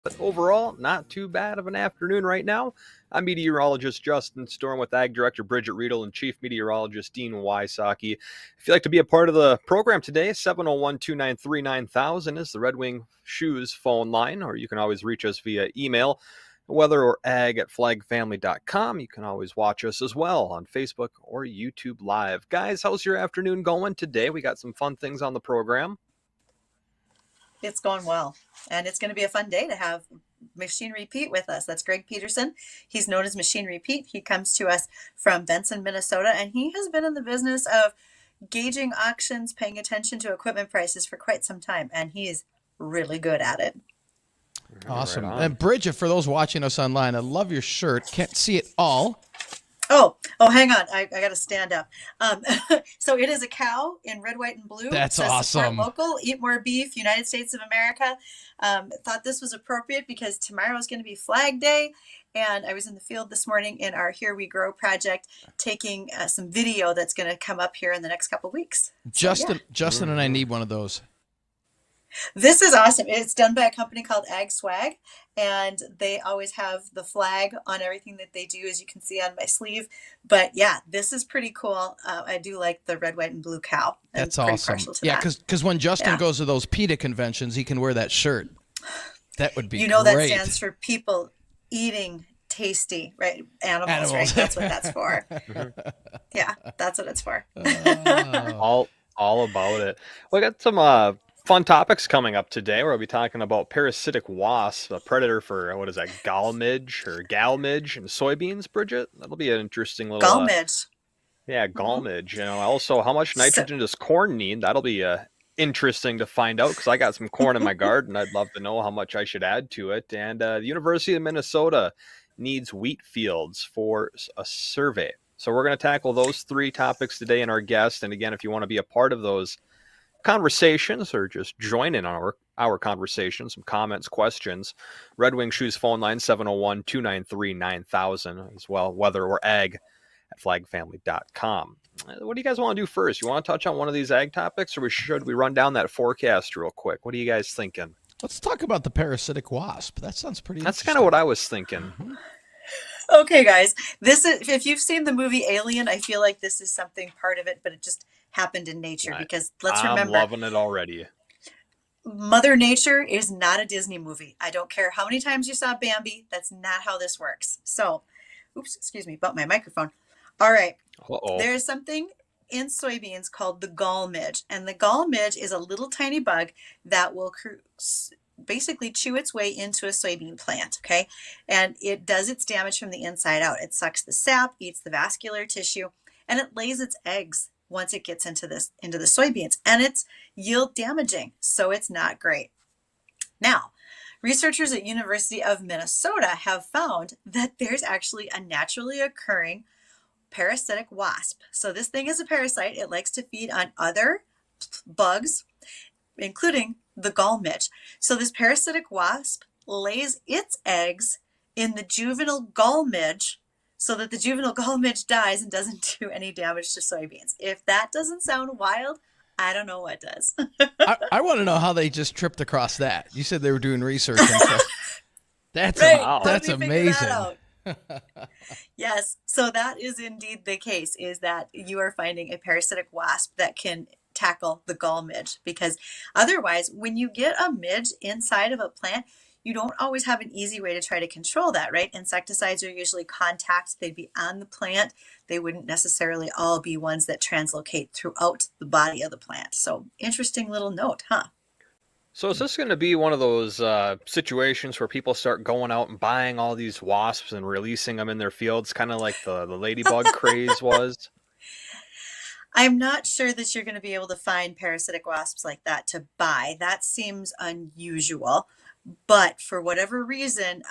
But overall, not too bad of an afternoon right now. I'm meteorologist Justin Storm with Ag Director Bridgette Readel and Chief Meteorologist Dean Wysocki. If you'd like to be a part of the program today, 701-293-9000 is the Red Wing Shoes phone line, or you can always reach us via email, weather or ag at flagfamily.com. You can always watch us as well on Facebook or YouTube Live. Guys, how's your afternoon going today? We got some fun things on the program. It's going well, and it's going to be a fun day to have Machinery Pete with us. That's Greg Peterson. He's known as Machinery Pete. He comes to us from Benson, Minnesota, and he has been in the business of gauging auctions, paying attention to equipment prices for quite some time, and he's really good at it. Awesome. Right, and Bridgette, for those watching us online, I love your shirt. Can't see it all. Oh, hang on. I got to stand up. So it is a cow in red, white, and blue. That's awesome. Support local, eat more beef, United States of America. Thought this was appropriate because tomorrow is going to be Flag Day. And I was in the field this morning in our Here We Grow project, taking some video that's going to come up here in the next couple of weeks. Justin and I need one of those. This is awesome. It's done by a company called Ag Swag, and they always have the flag on everything that they do, as you can see on my sleeve. But yeah, this is pretty cool. I do like the red, white, and blue cow. That's awesome. Yeah, because when Justin goes to those PETA conventions, he can wear that shirt. That would be great. That stands for people eating tasty, right? Animals. Right? That's what that's for. Yeah, that's what it's for. All about it. We got some fun topics coming up today. We'll be talking about parasitic wasps, a predator for, what is that, gall-midge or gal-midge in soybeans, Bridgette? That'll be an interesting little... Gall-midge. Yeah, gall-midge. You know, also, how much nitrogen does corn need? That'll be interesting to find out, because I got some corn in my garden. I'd love to know how much I should add to it. And the University of Minnesota needs wheat fields for a survey. So we're going to tackle those three topics today in our guest. And again, if you want to be a part of those conversations or just join in on our conversation, some comments, questions, Red Wing Shoes phone line 701-293-9000, as well weather or ag at flagfamily.com. What do you guys want to do first? You want to touch on one of these ag topics, or should we run down that forecast real quick? What are you guys thinking? Let's talk about the parasitic wasp. That sounds pretty That's kind of what I was thinking. Mm-hmm. Okay, guys, this is, if you've seen the movie Alien, I feel like this is something part of it, but it just happened in nature, because let's remember, I'm loving it already. Mother Nature is not a Disney movie. I don't care how many times you saw Bambi. That's not how this works. So, oops, excuse me, about my microphone. All right. There is something in soybeans called the gall midge, and the gall midge is a little tiny bug that will basically chew its way into a soybean plant, okay? And it does its damage from the inside out. It sucks the sap, eats the vascular tissue, and it lays its eggs once it gets into the soybeans, and it's yield damaging, so it's not great. Now, researchers at University of Minnesota have found that there's actually a naturally occurring parasitic wasp. So this thing is a parasite. It likes to feed on other bugs, including the gall midge. So this parasitic wasp lays its eggs in the juvenile gall midge, so that the juvenile gall midge dies and doesn't do any damage to soybeans. If that doesn't sound wild, I don't know what does. I want to know how they just tripped across that. You said they were doing research. That's amazing. Yes, so that is indeed the case, is that you are finding a parasitic wasp that can tackle the gall midge, because otherwise, when you get a midge inside of a plant, you don't always have an easy way to try to control that, right? Insecticides are usually contacts. They'd be on the plant. They wouldn't necessarily all be ones that translocate throughout the body of the plant. So interesting little note, huh? So is this going to be one of those situations where people start going out and buying all these wasps and releasing them in their fields, kind of like the ladybug craze was? I'm not sure that you're going to be able to find parasitic wasps like that to buy. That seems unusual. But for whatever reason,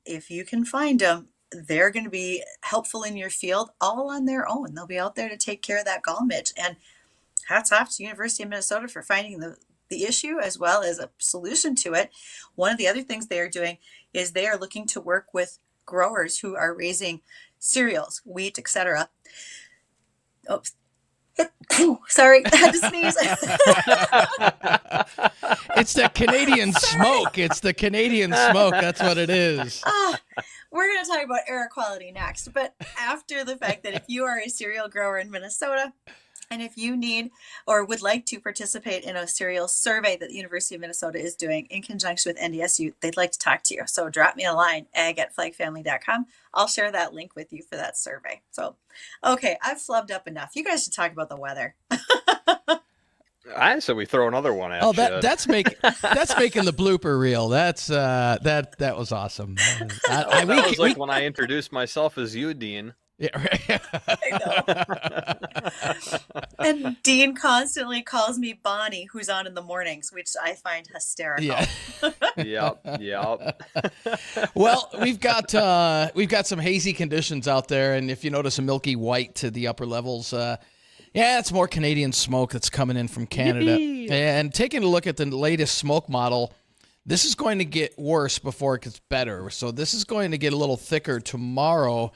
if you can find them, they're going to be helpful in your field all on their own. They'll be out there to take care of that gall midge. And hats off to University of Minnesota for finding the issue as well as a solution to it. One of the other things they are doing is they are looking to work with growers who are raising cereals, wheat, etc. Sorry, I had to sneeze. It's the Canadian smoke. It's the Canadian smoke. That's what it is. We're going to talk about air quality next, but after the fact that if you are a cereal grower in Minnesota, and if you need or would like to participate in a cereal survey that the University of Minnesota is doing in conjunction with NDSU, they'd like to talk to you. So drop me a line, ag@flagfamily.com. I'll share that link with you for that survey. So, okay, I've flubbed up enough. You guys should talk about the weather. I said we throw another one at you. That's making the blooper reel. That was awesome. That was like when I introduced myself as you, Dean. Yeah, right. I know. And Dean constantly calls me Bonnie, who's on in the mornings, which I find hysterical. Yeah. Yep. Well, we've got some hazy conditions out there, and if you notice a milky white to the upper levels, it's more Canadian smoke that's coming in from Canada. Yippee. And taking a look at the latest smoke model, this is going to get worse before it gets better. So this is going to get a little thicker tomorrow.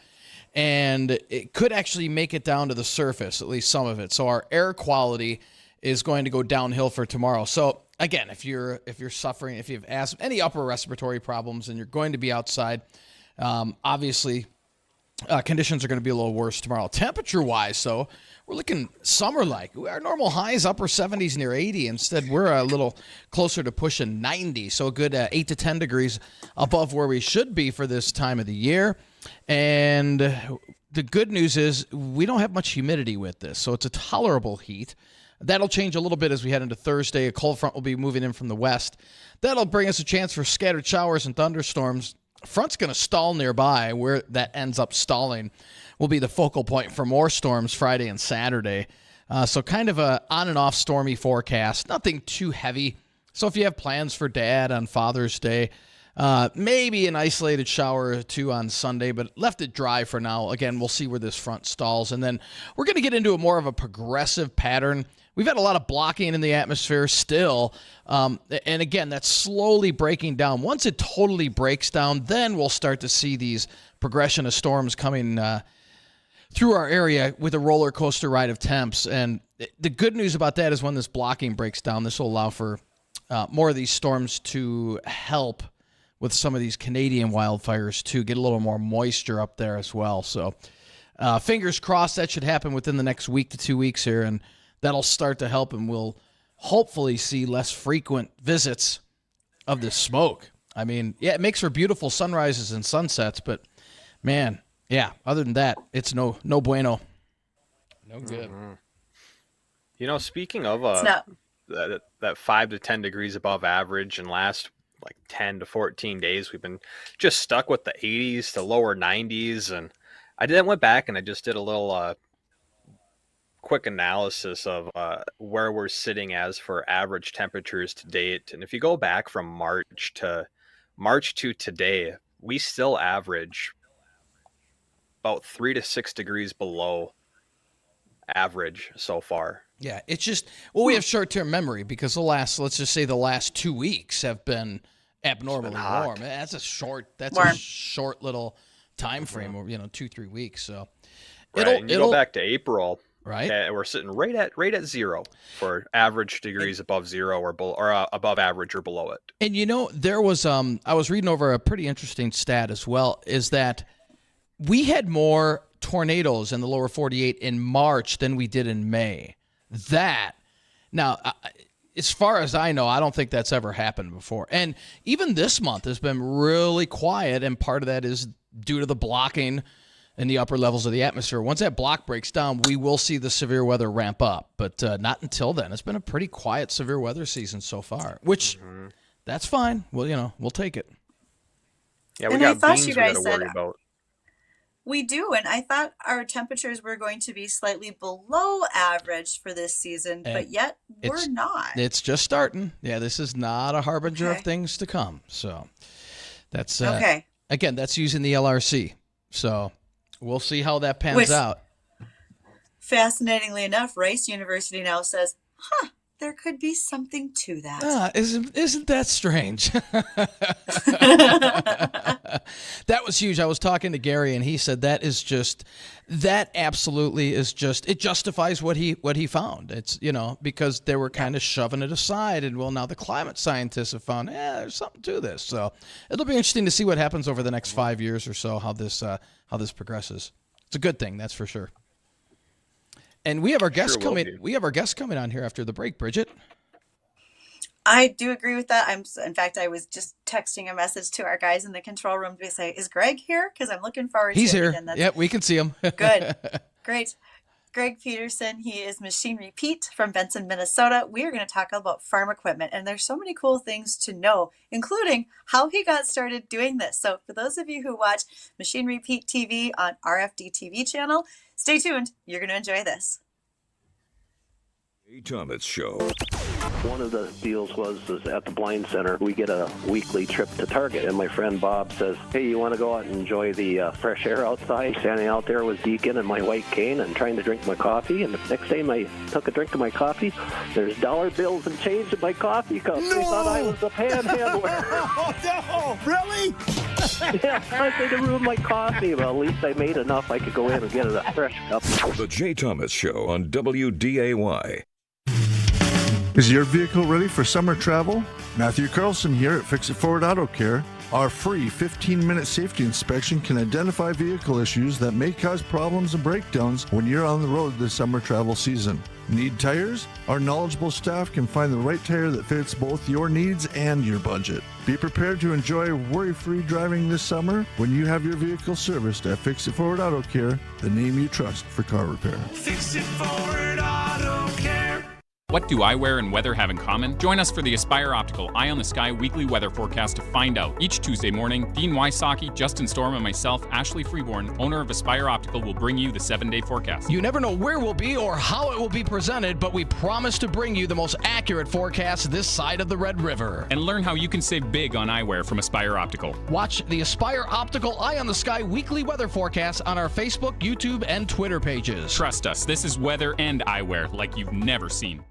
And it could actually make it down to the surface, at least some of it. So our air quality is going to go downhill for tomorrow. So again, if you're suffering, if you have asthma, any upper respiratory problems, and you're going to be outside, obviously conditions are going to be a little worse tomorrow. Temperature-wise, though, we're looking summer-like. Our normal high is upper 70s near 80. Instead, we're a little closer to pushing 90. So a good 8 to 10 degrees above where we should be for this time of the year. And the good news is we don't have much humidity with this, so it's a tolerable heat. That'll change a little bit as we head into Thursday. A cold front will be moving in from the west. That'll bring us a chance for scattered showers and thunderstorms. Front's going to stall nearby. Where that ends up stalling will be the focal point for more storms Friday and Saturday. So kind of a on and off stormy forecast. Nothing too heavy. So if you have plans for Dad on Father's Day, maybe an isolated shower or two on Sunday, but left it dry for now. Again, we'll see where this front stalls. And then we're going to get into a more of a progressive pattern. We've had a lot of blocking in the atmosphere still. And again, that's slowly breaking down. Once it totally breaks down, then we'll start to see these progression of storms coming through our area with a roller coaster ride of temps. And the good news about that is when this blocking breaks down, this will allow for more of these storms to help with some of these Canadian wildfires to get a little more moisture up there as well. So fingers crossed that should happen within the next week to 2 weeks here, and that'll start to help, and we'll hopefully see less frequent visits of this smoke. I mean, yeah, it makes for beautiful sunrises and sunsets, but man, yeah, other than that, it's no bueno. No good. Mm-hmm. You know, speaking of that 5 to 10 degrees above average and last like 10 to 14 days, we've been just stuck with the 80s to lower 90s. And I went back and I just did a little quick analysis of where we're sitting as for average temperatures to date. And if you go back from March to today, we still average about 3 to 6 degrees below average so far. Yeah, it's just, well, we have short-term memory because let's just say the last 2 weeks have been abnormally warm. That's a short little time frame, 2-3 weeks. So it'll go back to April, right? We're sitting right at zero for average degrees above zero or above average or below it. And there was I was reading over a pretty interesting stat as well, is that we had more tornadoes in the lower 48 in March than we did in May. Now, as far as I know, I don't think that's ever happened before. And even this month has been really quiet, and part of that is due to the blocking in the upper levels of the atmosphere. Once that block breaks down, we will see the severe weather ramp up, but not until then. It's been a pretty quiet severe weather season so far, which that's fine. Well, we'll take it. Yeah, we got beans we got to worry about. We do, and I thought our temperatures were going to be slightly below average for this season, but yet we're not. It's just starting. Yeah, this is not a harbinger of things to come. So that's okay. Again, that's using the LRC. So we'll see how that pans out. Fascinatingly enough, Rice University now says, there could be something to that. Isn't that strange? That was huge. I was talking to Gary, and he said that absolutely is just, it justifies what he found. It's, because they were kind of shoving it aside, and now the climate scientists have found, there's something to this. So it'll be interesting to see what happens over the next 5 years or so, how this progresses. It's a good thing, that's for sure. And we have our guests coming. We have our guests coming on here after the break, Bridgette. I do agree with that. In fact, I was just texting a message to our guys in the control room to say, "Is Greg here?" Because I'm looking forward. He's to here. It. Yep, we can see him. Good, great. Greg Peterson. He is Machinery Pete from Benson, Minnesota. We are going to talk about farm equipment, and there's so many cool things to know, including how he got started doing this. So, for those of you who watch Machinery Pete TV on RFD TV channel, stay tuned. You're going to enjoy this. Thomas Show. One of the deals was at the Blind Center, we get a weekly trip to Target, and my friend Bob says, "Hey, you want to go out and enjoy the fresh air outside?" Standing out there with Deacon and my white cane and trying to drink my coffee, and the next time I took a drink of my coffee, there's dollar bills and change in my coffee cup. No! They thought I was a panhandler. Oh, no! Really? Yeah, I think it ruined my coffee, but at least I made enough I could go in and get a fresh cup. The Jay Thomas Show on WDAY. Is your vehicle ready for summer travel? Matthew Carlson here at Fix It Forward Auto Care. Our free 15-minute safety inspection can identify vehicle issues that may cause problems and breakdowns when you're on the road this summer travel season. Need tires? Our knowledgeable staff can find the right tire that fits both your needs and your budget. Be prepared to enjoy worry-free driving this summer when you have your vehicle serviced at Fix It Forward Auto Care, the name you trust for car repair. Fix It Forward Auto Care. What do eyewear and weather have in common? Join us for the Aspire Optical Eye on the Sky weekly weather forecast to find out. Each Tuesday morning, Dean Wysocki, Justin Storm, and myself, Ashley Freeborn, owner of Aspire Optical, will bring you the 7-day forecast. You never know where we'll be or how it will be presented, but we promise to bring you the most accurate forecast this side of the Red River. And learn how you can save big on eyewear from Aspire Optical. Watch the Aspire Optical Eye on the Sky weekly weather forecast on our Facebook, YouTube, and Twitter pages. Trust us, this is weather and eyewear like you've never seen.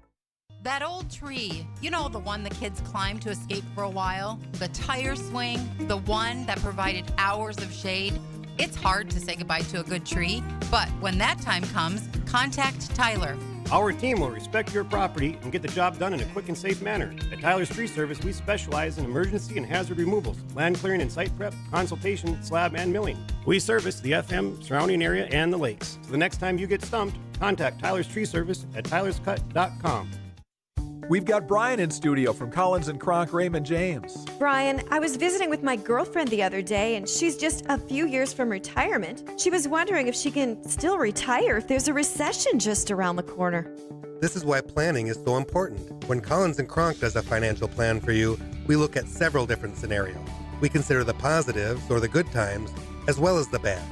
That old tree, you know, the one the kids climbed to escape for a while? The tire swing, the one that provided hours of shade. It's hard to say goodbye to a good tree, but when that time comes, contact Tyler. Our team will respect your property and get the job done in a quick and safe manner. At Tyler's Tree Service, we specialize in emergency and hazard removals, land clearing and site prep, consultation, slab, and milling. We service the FM, surrounding area, and the lakes. So the next time you get stumped, contact Tyler's Tree Service at tylerscut.com. We've got Brian in studio from Collins & Kronk Raymond James. Brian, I was visiting with my girlfriend the other day, and she's just a few years from retirement. She was wondering if she can still retire if there's a recession just around the corner. This is why planning is so important. When Collins & Kronk does a financial plan for you, we look at several different scenarios. We consider the positives or the good times, as well as the bad.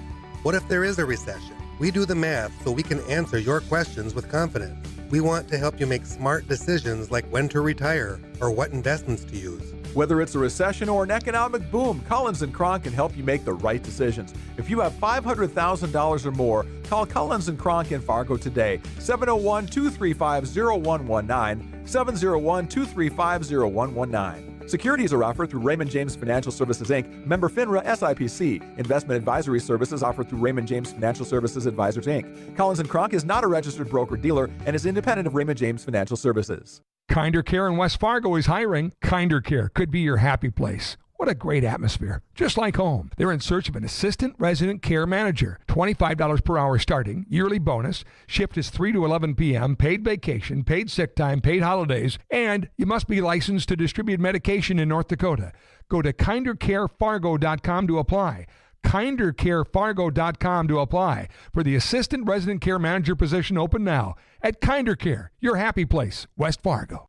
What if there is a recession? We do the math so we can answer your questions with confidence. We want to help you make smart decisions like when to retire or what investments to use. Whether it's a recession or an economic boom, Collins & Kronk can help you make the right decisions. If you have $500,000 or more, call Collins & Kronk in Fargo today, 701-235-0119, 701-235-0119. Securities are offered through Raymond James Financial Services, Inc., member FINRA SIPC. Investment advisory services offered through Raymond James Financial Services Advisors, Inc. Collins & Kronk is not a registered broker-dealer and is independent of Raymond James Financial Services. Kinder Care in West Fargo is hiring. Kinder Care could be your happy place. What a great atmosphere, just like home. They're in search of an assistant resident care manager. $25 per hour starting, yearly bonus. Shift is 3 to 11 p.m., paid vacation, paid sick time, paid holidays, and you must be licensed to distribute medication in North Dakota. Go to kindercarefargo.com to apply. kindercarefargo.com to apply for the assistant resident care manager position open now at Kinder Care, your happy place, West Fargo.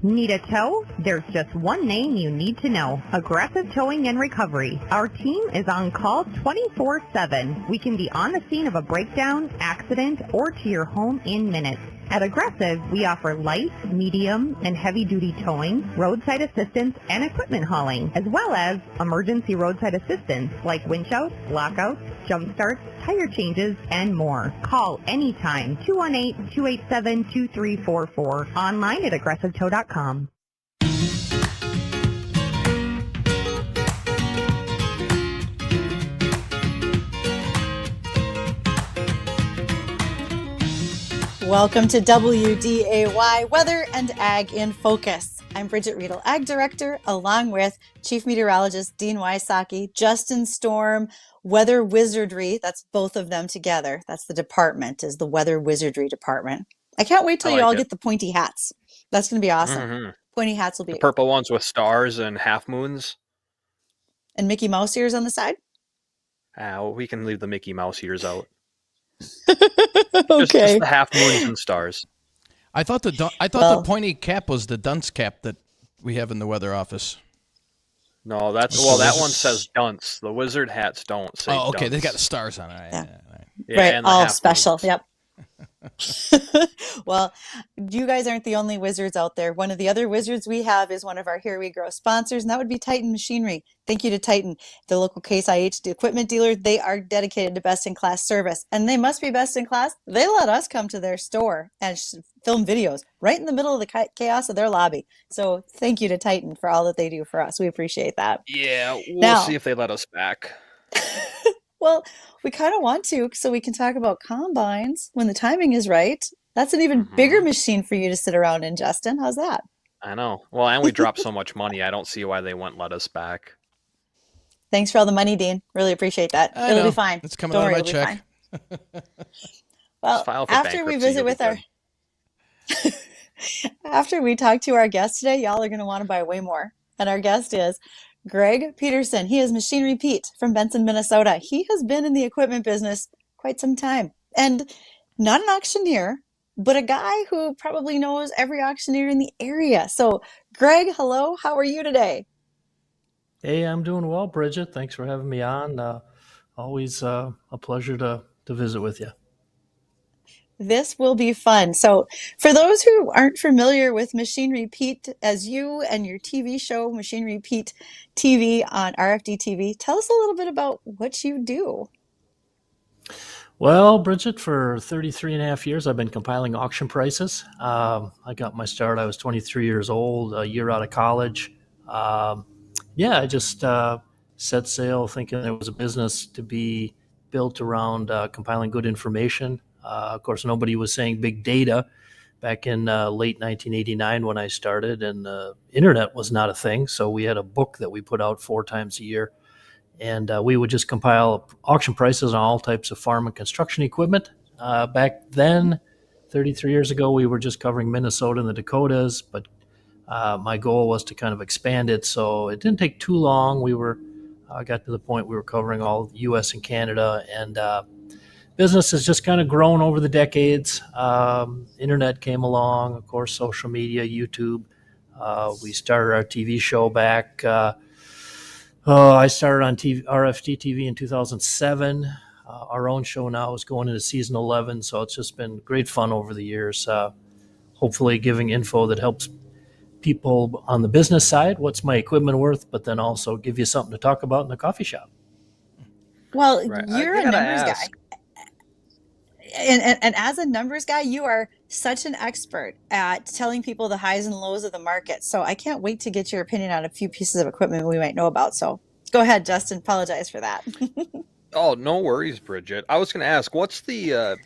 Need a tow? There's just one name you need to know. Aggressive Towing and Recovery. Our team is on call 24/7. We can be on the scene of a breakdown, accident, or to your home in minutes. At Aggressive, we offer light, medium, and heavy-duty towing, roadside assistance, and equipment hauling, as well as emergency roadside assistance like winch outs, lockouts, jump starts, tire changes, and more. Call anytime, 218-287-2344, online at aggressivetow.com. Welcome to WDAY Weather and Ag in Focus. I'm Bridgette Readel, Ag Director, along with Chief Meteorologist Dean Wysocki, Justin Storm, Weather Wizardry. That's both of them together. That's the department, is the Weather Wizardry Department. I can't wait till you all get the pointy hats. That's going to be awesome. Mm-hmm. Pointy hats will be the purple ones with stars and half moons. And Mickey Mouse ears on the side? Well, we can leave the Mickey Mouse ears out. Okay. Just the half moons and stars. I thought the pointy cap was the dunce cap that we have in the weather office. No, that one says dunce. The wizard hats don't say Oh, okay. dunce. They got the stars on it. Right, and the all half special. moons. Yep. Well, you guys aren't the only wizards out there. One of the other wizards we have is one of our Here We Grow sponsors, and that would be Titan Machinery. Thank you to Titan, the local Case IH equipment dealer. They are dedicated to best-in-class service, and they must be best in class. They let us come to their store and film videos right in the middle of the chaos of their lobby. So thank you to Titan for all that they do for us. We appreciate that. Yeah, we'll see if they let us back. Well, we kind of want to, so we can talk about combines when the timing is right. That's an even bigger machine for you to sit around in, Justin. How's that? I know. Well, and we dropped so much money. I don't see why they wouldn't let us back. Thanks for all the money, Dean. Really appreciate that. It'll be fine. It's coming Don't out of worry, my it'll be check. fine. Well, after we visit with our after we talk to our guest today, y'all are going to want to buy way more. And our guest is Greg Peterson. He is Machinery Pete from Benson, Minnesota. He has been in the equipment business quite some time, and not an auctioneer, but a guy who probably knows every auctioneer in the area. So, Greg, hello. How are you today? Hey, I'm doing well, Bridgette. Thanks for having me on. Always a pleasure to visit with you. This will be fun. So, for those who aren't familiar with Machinery Pete, as you and your TV show, Machinery Pete TV on RFD TV, tell us a little bit about what you do. Well, Bridgette, for 33 and a half years, I've been compiling auction prices. I got my start, I was 23 years old, a year out of college. I just set sail thinking there was a business to be built around compiling good information. Of course, nobody was saying big data back in late 1989 when I started, and the internet was not a thing. So we had a book that we put out 4 times a year, and we would just compile auction prices on all types of farm and construction equipment. Back then, 33 years ago, we were just covering Minnesota and the Dakotas, but my goal was to kind of expand it. So it didn't take too long. We got to the point we were covering all the U.S. and Canada, and business has just kind of grown over the decades. Internet came along, of course, social media, YouTube. We started our TV show back. I started on RFD TV in 2007. Our own show now is going into season 11, so it's just been great fun over the years. Hopefully giving info that helps people on the business side, what's my equipment worth, but then also give you something to talk about in the coffee shop. Well, you're a numbers guy. And as a numbers guy, you are such an expert at telling people the highs and lows of the market. So I can't wait to get your opinion on a few pieces of equipment we might know about. So go ahead, Justin. Apologize for that. Oh, no worries, Bridgette. I was going to ask, what's the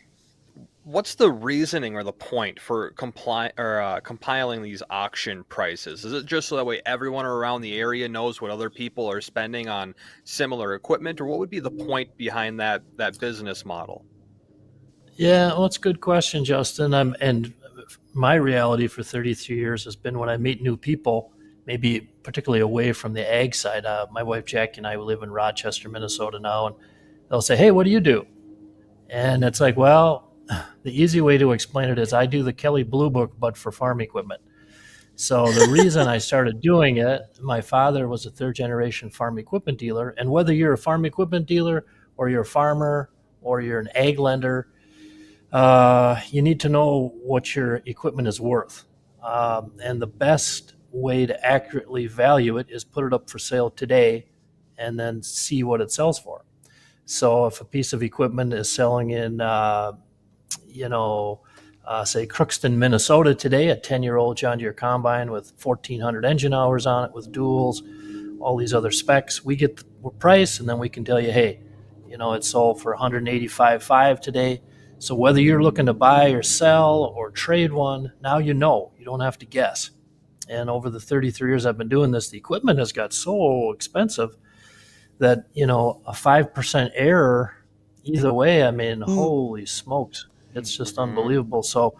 reasoning or the point for compiling these auction prices? Is it just so that way everyone around the area knows what other people are spending on similar equipment, or what would be the point behind that business model? Yeah, well, it's a good question, Justin. And my reality for 33 years has been when I meet new people, maybe particularly away from the ag side. My wife Jackie and I live in Rochester, Minnesota now, and they'll say, "Hey, what do you do?" And it's like, well, the easy way to explain it is I do the Kelley Blue Book, but for farm equipment. So the reason I started doing it, my father was a third-generation farm equipment dealer, and whether you're a farm equipment dealer or you're a farmer or you're an ag lender, you need to know what your equipment is worth. And the best way to accurately value it is put it up for sale today and then see what it sells for. So if a piece of equipment is selling in, say Crookston, Minnesota today, a 10-year-old John Deere combine with 1,400 engine hours on it with duals, all these other specs, we get the price, and then we can tell you, hey, it sold for $185,500 today. So whether you're looking to buy or sell or trade one, now you know. You don't have to guess. And over the 33 years I've been doing this, the equipment has got so expensive that, a 5% error either way, I mean, holy smokes, it's just unbelievable. So,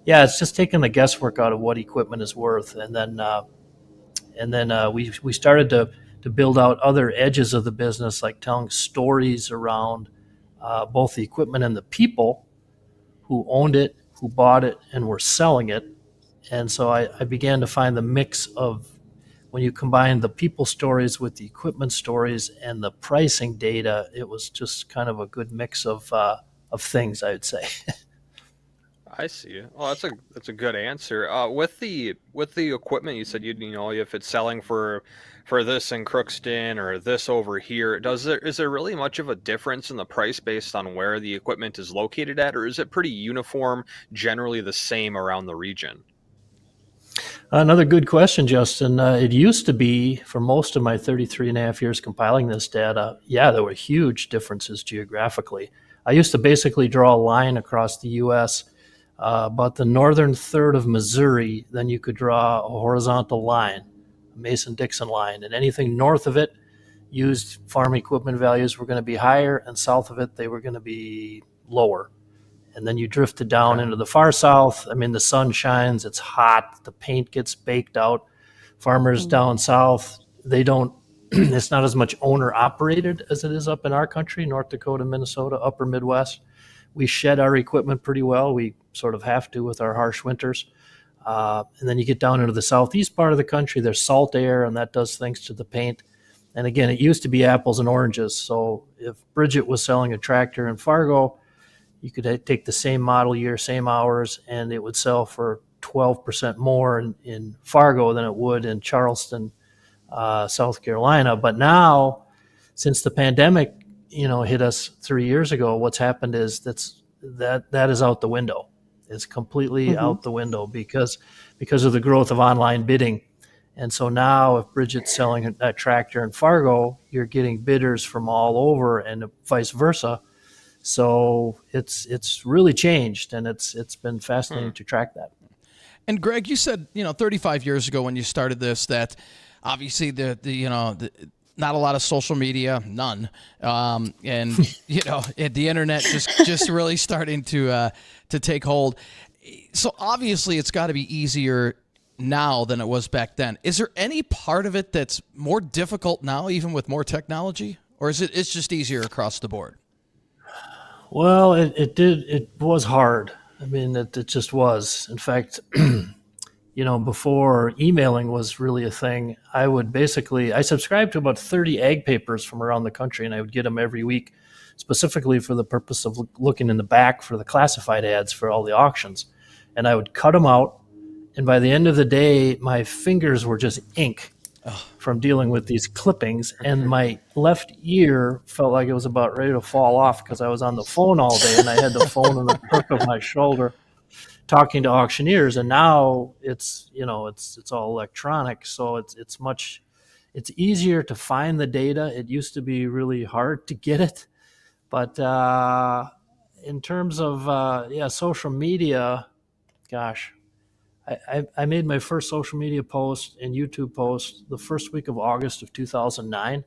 yeah, it's just taking the guesswork out of what equipment is worth. And then we started to build out other edges of the business, like telling stories around both the equipment and the people who owned it, who bought it, and were selling it. And so I began to find the mix of when you combine the people stories with the equipment stories and the pricing data, it was just kind of a good mix of things, I would say. I see. Well, that's a good answer. With the equipment, you said if it's selling for this in Crookston or this over here, is there really much of a difference in the price based on where the equipment is located at, or is it pretty uniform, generally the same around the region? Another good question, Justin. It used to be, for most of my 33 and a half years compiling this data, there were huge differences geographically. I used to basically draw a line across the U.S., about the northern third of Missouri, then you could draw a horizontal line, a Mason-Dixon line, and anything north of it, used farm equipment values were going to be higher, and south of it, they were going to be lower. And then you drifted down into the far south. I mean, the sun shines, it's hot, the paint gets baked out. Farmers down south, they don't, it's not as much owner operated as it is up in our country, North Dakota, Minnesota, upper Midwest. We shed our equipment pretty well. We sort of have to with our harsh winters. And then you get down into the southeast part of the country, there's salt air, and that does things to the paint. And again, it used to be apples and oranges. So if Bridgette was selling a tractor in Fargo, you could take the same model year, same hours, and it would sell for 12% more in Fargo than it would in Charleston, South Carolina. But now, since the pandemic, hit us 3 years ago, what's happened is that is out the window. It's completely out the window because of the growth of online bidding. And so now if Bridgette's selling that tractor in Fargo, you're getting bidders from all over and vice versa. So it's really changed, and it's been fascinating to track that. And Greg, you said 35 years ago when you started this that obviously the not a lot of social media, none, and the internet just really starting to take hold. So obviously it's got to be easier now than it was back then. Is there any part of it that's more difficult now, even with more technology, or it's just easier across the board? Well, it was hard. I mean, it just was. In fact, before emailing was really a thing, I subscribed to about 30 ag papers from around the country, and I would get them every week, specifically for the purpose of looking in the back for the classified ads for all the auctions. And I would cut them out, and by the end of the day, my fingers were just ink from dealing with these clippings, and my left ear felt like it was about ready to fall off because I was on the phone all day, and I had the phone in the crook of my shoulder talking to auctioneers. And now it's all electronic, so it's easier to find the data. It used to be really hard to get it, but in terms of social media, gosh, I made my first social media post and YouTube post the first week of August of 2009.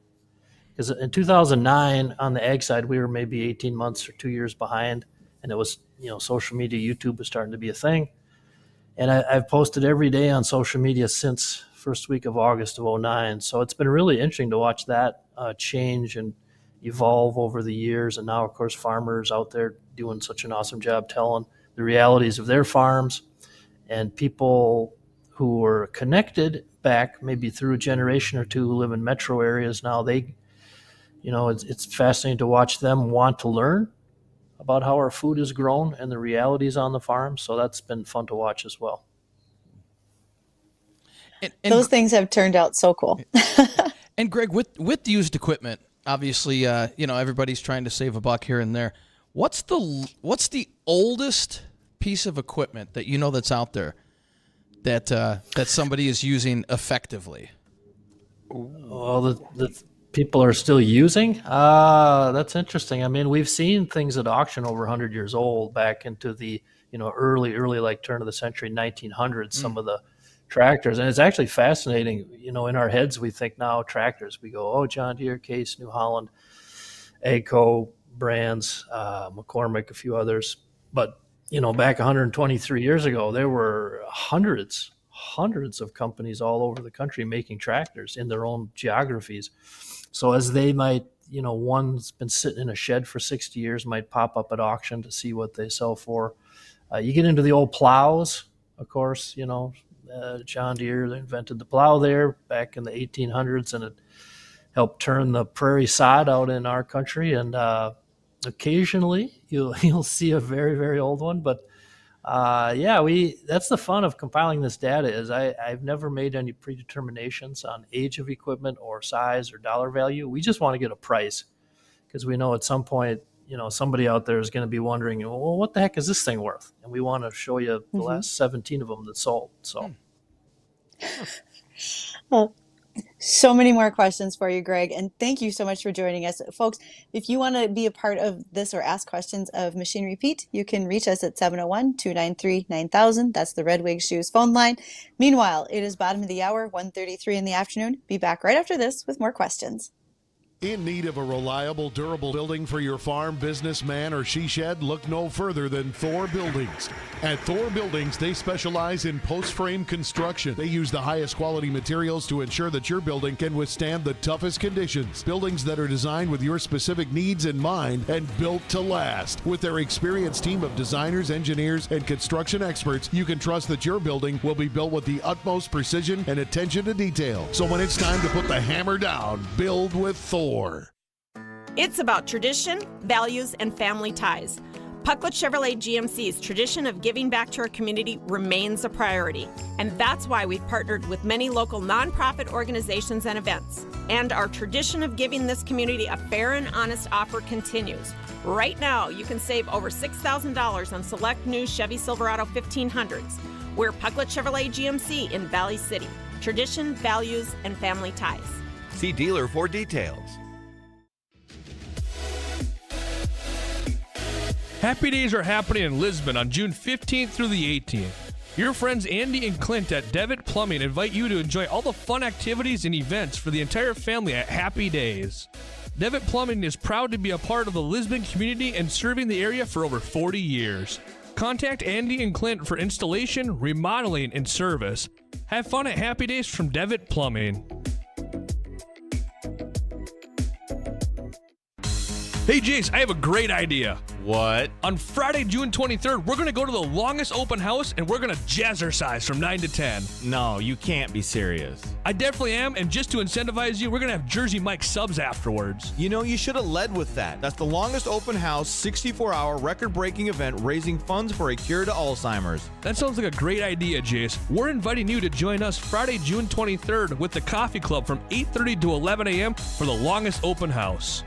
Because in 2009, on the ag side, we were maybe 18 months or 2 years behind. And it was, social media, YouTube was starting to be a thing. And I've posted every day on social media since first week of August of 2009. So it's been really interesting to watch that change and evolve over the years. And now, of course, farmers out there doing such an awesome job telling the realities of their farms. And people who were connected back maybe through a generation or two who live in metro areas now, it's fascinating to watch them want to learn about how our food is grown and the realities on the farm. So that's been fun to watch as well. And those things have turned out so cool. And Greg, with used equipment, obviously, everybody's trying to save a buck here and there. What's the oldest piece of equipment that that's out there that somebody is using effectively? Well, the people are still using. That's interesting. I mean, we've seen things at auction over 100 years old, back into the early like turn of the century, 1900s. Some of the tractors, and it's actually fascinating. In our heads, we think now tractors. We go, oh, John Deere, Case, New Holland, AGCO brands, McCormick, a few others. But back 123 years ago, there were hundreds of companies all over the country making tractors in their own geographies. So as they might, one's been sitting in a shed for 60 years, might pop up at auction to see what they sell for. You get into the old plows, of course, John Deere, they invented the plow there back in the 1800s, and it helped turn the prairie sod out in our country. And occasionally you'll see a very, very old one, but that's the fun of compiling this data. Is I've never made any predeterminations on age of equipment or size or dollar value. We just want to get a price, because we know at some point, somebody out there is going to be wondering, well, what the heck is this thing worth? And we want to show you the last 17 of them that sold. So, Well, so many more questions for you, Greg, and thank you so much for joining us. Folks, if you want to be a part of this or ask questions of Machine Repeat, you can reach us at 701-293-9000. That's the Red Wig Shoes phone line. Meanwhile, it is bottom of the hour, 1:33 in the afternoon. Be back right after this with more questions. In need of a reliable, durable building for your farm, business, man, or she shed? Look no further than Thor Buildings. At Thor Buildings, they specialize in post-frame construction. They use the highest quality materials to ensure that your building can withstand the toughest conditions. Buildings that are designed with your specific needs in mind and built to last. With their experienced team of designers, engineers, and construction experts, you can trust that your building will be built with the utmost precision and attention to detail. So when it's time to put the hammer down, build with Thor. It's about tradition, values, and family ties. Pucklet Chevrolet GMC's tradition of giving back to our community remains a priority, and that's why we've partnered with many local nonprofit organizations and events. And our tradition of giving this community a fair and honest offer continues. Right now, you can save over $6,000 on select new Chevy Silverado 1500s. We're Pucklet Chevrolet GMC in Valley City. Tradition, values, and family ties. See dealer for details. Happy Days are happening in Lisbon on June 15th through the 18th. Your friends Andy and Clint at Devitt Plumbing invite you to enjoy all the fun activities and events for the entire family at Happy Days. Devitt Plumbing is proud to be a part of the Lisbon community and serving the area for over 40 years. Contact Andy and Clint for installation, remodeling, and service. Have fun at Happy Days from Devitt Plumbing. Hey Jace, I have a great idea. What? On Friday, June 23rd, we're going to go to the longest open house and we're going to jazzercise from 9 to 10. No, you can't be serious. I definitely am, and just to incentivize you, we're going to have Jersey Mike subs afterwards. You know, you should have led with that. That's the longest open house, 64-hour, record-breaking event raising funds for a cure to Alzheimer's. That sounds like a great idea, Jace. We're inviting you to join us Friday, June 23rd with the Coffee Club from 8:30 to 11 a.m. for the longest open house.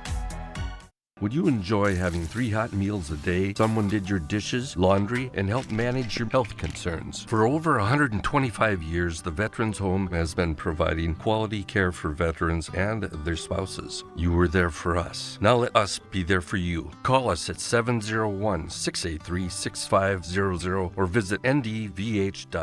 Would you enjoy having 3 hot meals a day? Someone did your dishes, laundry, and helped manage your health concerns. For over 125 years, the Veterans Home has been providing quality care for veterans and their spouses. You were there for us. Now let us be there for you. Call us at 701-683-6500 or visit ndvh.nd.gov.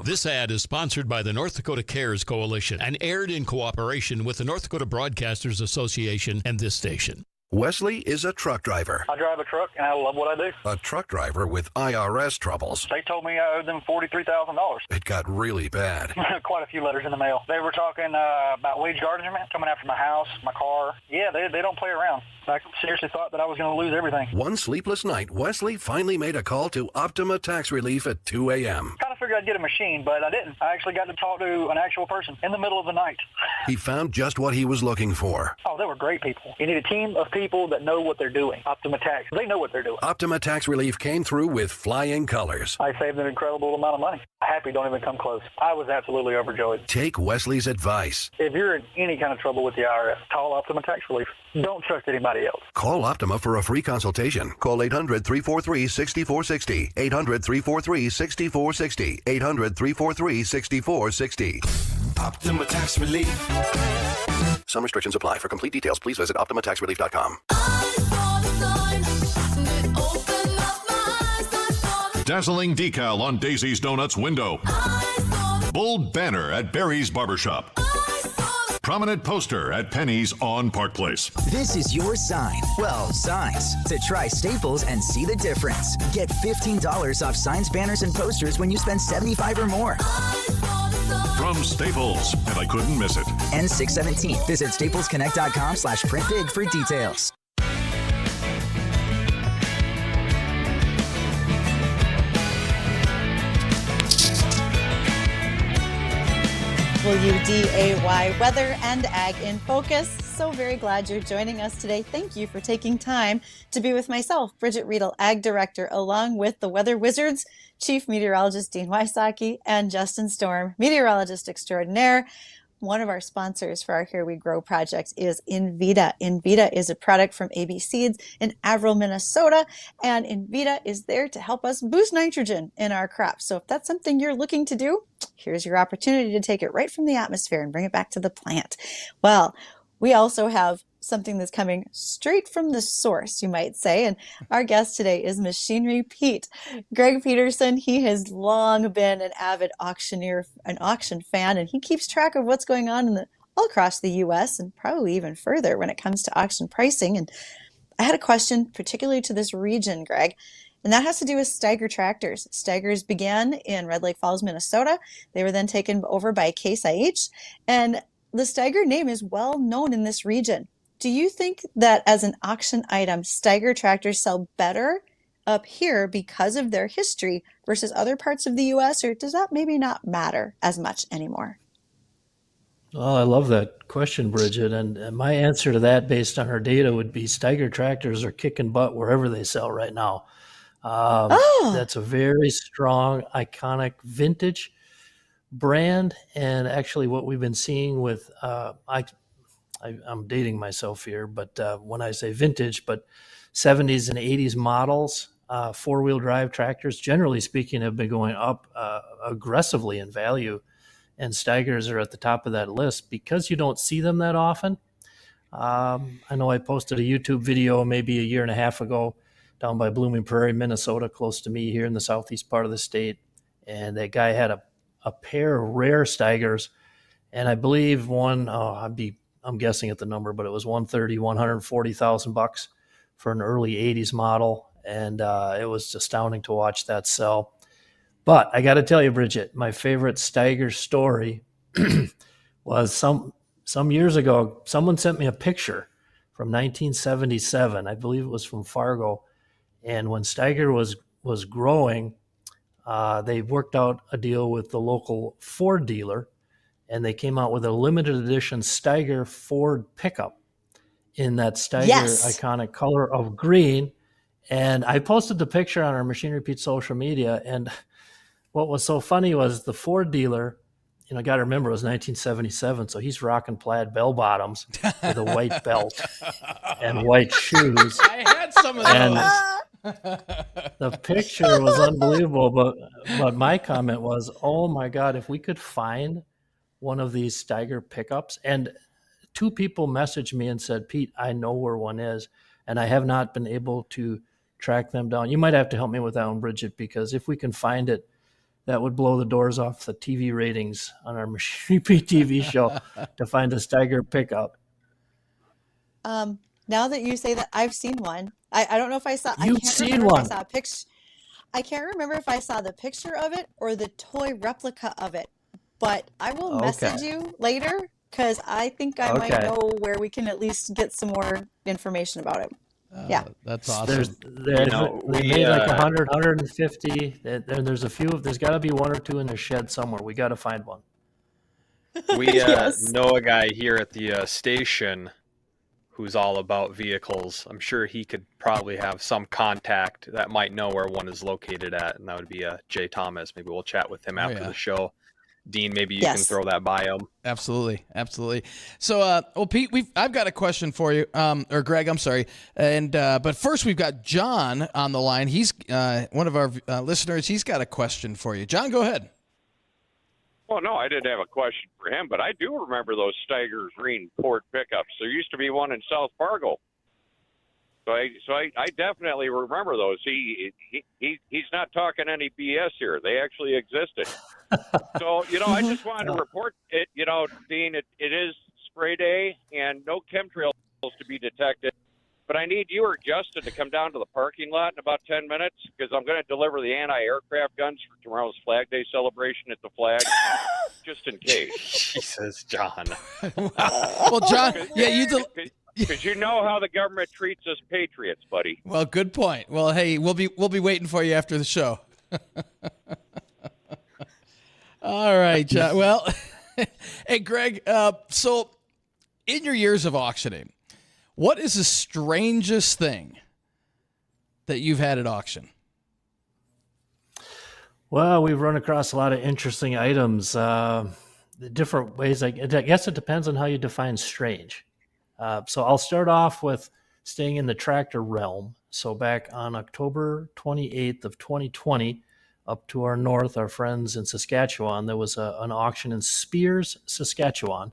This ad is sponsored by the North Dakota Cares Coalition and aired in cooperation with the North Dakota Broadcasters Association and this station. Wesley is a truck driver. I drive a truck, and I love what I do. A truck driver with IRS troubles. They told me I owed them $43,000. It got really bad. Quite a few letters in the mail. They were talking about wage garnishment, coming after my house, my car. Yeah, they don't play around. I seriously thought that I was going to lose everything. One sleepless night, Wesley finally made a call to Optima Tax Relief at 2 a.m. Kind of figured I'd get a machine, but I didn't. I actually got to talk to an actual person in the middle of the night. He found just what he was looking for. Oh, they were great people. You need a team of people that know what they're doing. Optima Tax, they know what they're doing. Optima Tax Relief came through with flying colors. I saved an incredible amount of money. Happy don't even come close. I was absolutely overjoyed. Take Wesley's advice. If you're in any kind of trouble with the IRS, call Optima Tax Relief. Don't trust anybody else. Call Optima for a free consultation. Call 800-343-6460. 800-343-6460. 800-343-6460. Optima Tax Relief. Some restrictions apply. For complete details, please visit OptimaTaxRelief.com. Dazzling decal on Daisy's Donuts window. Bold banner at Barry's Barbershop. Prominent poster at Penny's on Park Place. This is your sign. Well, signs. To try Staples and see the difference. Get $15 off signs, banners, and posters when you spend $75 or more. From Staples, and I couldn't miss it. N617. Visit staplesconnect.com/printbig for details. WDAY Weather and Ag in Focus. So very glad you're joining us today. Thank you for taking time to be with myself, Bridgette Readel, Ag Director, along with the Weather Wizards, Chief Meteorologist Dean Wysocki, and Justin Storm, Meteorologist Extraordinaire. One of our sponsors for our Here We Grow project is Invita. Invita is a product from AB Seeds in Avril, Minnesota, and Invita is there to help us boost nitrogen in our crops. So if that's something you're looking to do, here's your opportunity to take it right from the atmosphere and bring it back to the plant. Well, we also have something that's coming straight from the source, you might say. And our guest today is Machinery Pete. Greg Peterson, he has long been an avid auctioneer, an auction fan, and he keeps track of what's going on all across the U.S. and probably even further when it comes to auction pricing. And I had a question particularly to this region, Greg, and that has to do with Steiger tractors. Steigers began in Red Lake Falls, Minnesota. They were then taken over by Case IH, and the Steiger name is well known in this region. Do you think that as an auction item, Steiger tractors sell better up here because of their history versus other parts of the U.S., or does that maybe not matter as much anymore? Well, I love that question, Bridgette. And my answer to that, based on our data, would be Steiger tractors are kicking butt wherever they sell right now. That's a very strong, iconic vintage brand. And actually what we've been seeing with, I'm dating myself here, but when I say vintage, but 70s and 80s models, four-wheel drive tractors, generally speaking, have been going up aggressively in value, and Steigers are at the top of that list because you don't see them that often. I know I posted a YouTube video maybe a year and a half ago down by Blooming Prairie, Minnesota, close to me here in the southeast part of the state, and that guy had a pair of rare Steigers, and I believe one, I'm guessing at the number, but it was $140,000 for an early 80s model. And it was astounding to watch that sell. But I got to tell you, Bridgette, my favorite Steiger story was some years ago, someone sent me a picture from 1977. I believe it was from Fargo. And when Steiger was growing, they worked out a deal with the local Ford dealer, and they came out with a limited edition Steiger Ford pickup in that Steiger iconic color of green. And I posted the picture on our Machinery Pete social media. And what was so funny was the Ford dealer, got to remember it was 1977. So he's rocking plaid bell bottoms with a white belt and white shoes. I had some of those. And the picture was unbelievable. But my comment was, oh my God, if we could find one of these Steiger pickups. And two people messaged me and said, Pete, I know where one is, and I have not been able to track them down. You might have to help me with that one, Bridgette, because if we can find it, that would blow the doors off the TV ratings on our Machinery Pete TV show to find a Steiger pickup. Now that you say that, I've seen one. I don't know if I saw. You've seen one. I saw a picture. I can't remember if I saw the picture of it or the toy replica of it. But I will message you later because I think I might know where we can at least get some more information about it. Yeah. That's awesome. They made like 100, 150. There's a few. There's got to be one or two in the shed somewhere. We got to find one. We know a guy here at the station who's all about vehicles. I'm sure he could probably have some contact that might know where one is located at, and that would be Jay Thomas. Maybe we'll chat with him after the show. Dean, maybe you can throw that by him. Absolutely. So, Pete, I've got a question for you, or Greg, I'm sorry. And but first, we've got John on the line. He's one of our listeners. He's got a question for you. John, go ahead. Well, no, I didn't have a question for him, but I do remember those Steiger's Green Ford pickups. There used to be one in South Fargo. So I definitely remember those. He's not talking any BS here. They actually existed. So, I just wanted to report it, Dean, it is spray day and no chemtrails to be detected. But I need you or Justin to come down to the parking lot in about 10 minutes because I'm going to deliver the anti-aircraft guns for tomorrow's Flag Day celebration at the flag, just in case. Jesus, John. Well, John, because you know how the government treats us patriots, buddy. Well, good point. Well, hey, we'll be waiting for you after the show. All right, John. Well, hey, Greg. So, in your years of auctioning, what is the strangest thing that you've had at auction? Well, we've run across a lot of interesting items, different ways. I guess it depends on how you define strange. So I'll start off with staying in the tractor realm. So back on October 28th of 2020, up to our north, our friends in Saskatchewan, there was an auction in Spears, Saskatchewan.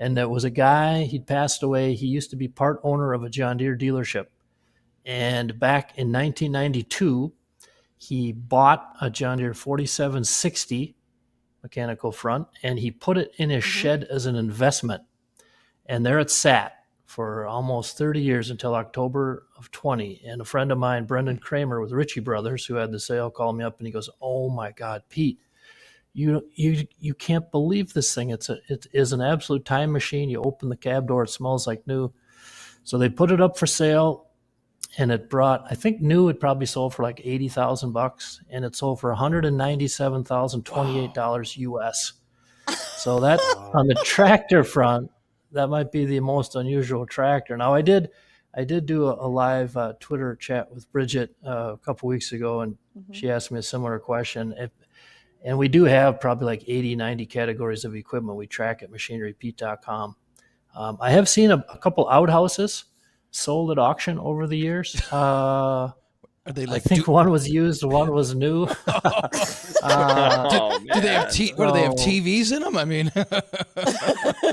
And there was a guy, he'd passed away. He used to be part owner of a John Deere dealership. And back in 1992, he bought a John Deere 4760 mechanical front, and he put it in his shed as an investment. And there it sat for almost 30 years until October of 20. And a friend of mine, Brendan Kramer with Ritchie Brothers, who had the sale, called me up and he goes, "Oh my God, Pete, you can't believe this thing. It is an absolute time machine. You open the cab door, it smells like new." So they put it up for sale, and it brought, I think new, it probably sold for like $80,000, and it sold for $197,028 US. So that on the tractor front, that might be the most unusual tractor. Now I did do a live Twitter chat with Bridgette a couple weeks ago, and she asked me a similar question. And we do have probably like 80, 90 categories of equipment we track at machinerypete.com. I have seen a couple outhouses sold at auction over the years. Are they like? I think one was used, one was new. Do they have what do they have TVs in them? I mean,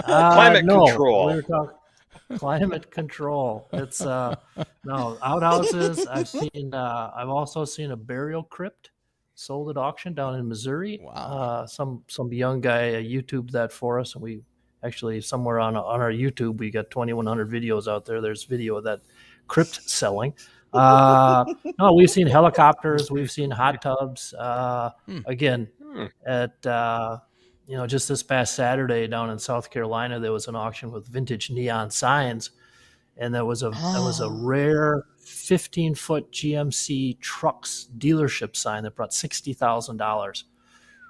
climate control. We were talking climate control. It's no outhouses. I've also seen a burial crypt sold at auction down in Missouri. Wow. Some young guy YouTubed that for us, and we actually somewhere on our YouTube we got 2,100 videos out there. There's video of that crypt selling. No, we've seen helicopters, we've seen hot tubs. Again, at just this past Saturday down in South Carolina, there was an auction with vintage neon signs, and there was a rare 15-foot GMC trucks dealership sign that brought $60,000.